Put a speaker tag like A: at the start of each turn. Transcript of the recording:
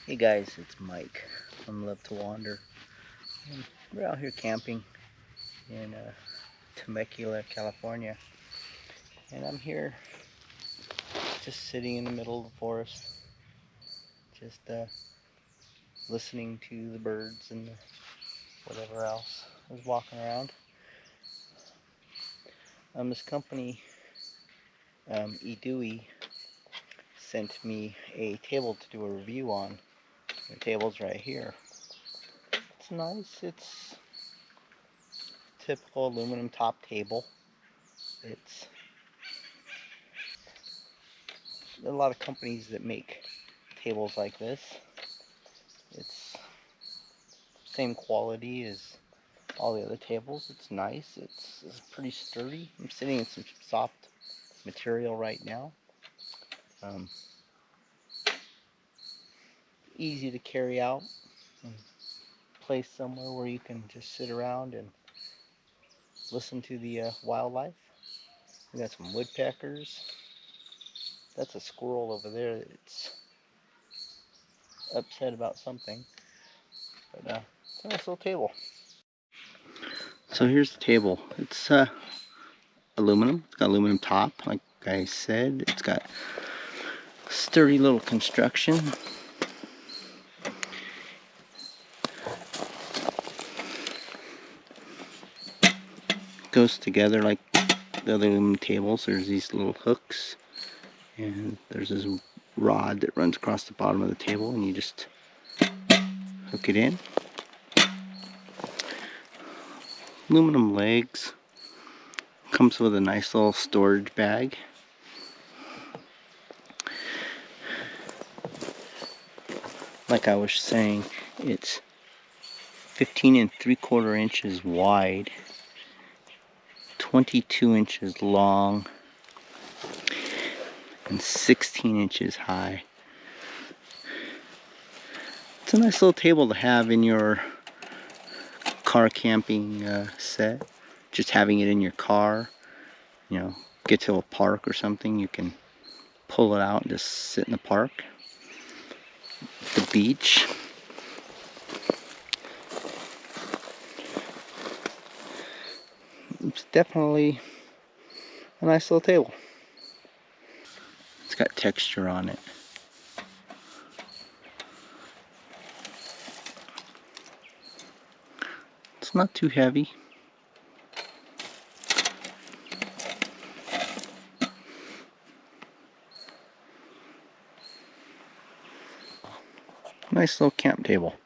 A: Hey guys, it's Mike from Love to Wander. We're out here camping in Temecula, California, and I'm here just sitting in the middle of the forest, just listening to the birds and whatever else is walking around. This company, EDEUOEY, sent me a table to do a review on. The table's right here. It's nice. It's typical aluminum top table. It's There are a lot of companies that make tables like this. It's same quality as all the other tables. It's nice. It's pretty sturdy. I'm sitting in some soft material right now. Easy to carry out and place somewhere where you can just sit around and listen to the wildlife. We got some woodpeckers. That's a squirrel over there. It's upset about something. But it's a nice little table. So here's the table. It's aluminum. It's got aluminum top, like I said. It's got sturdy little construction. Goes together like the other aluminum tables. There's these little hooks, and there's this rod that runs across the bottom of the table, and you just hook it in. Aluminum legs. Comes with a nice little storage bag. Like I was saying, it's 15 3/4 inches wide, 22 inches long, and 16 inches high. It's a nice little table to have in your car camping set. Just having it in your car, you know, get to a park or something, you can pull it out and just sit in the park. The beach. It's definitely a nice little table. It's got texture on it. It's not too heavy. Nice little camp table.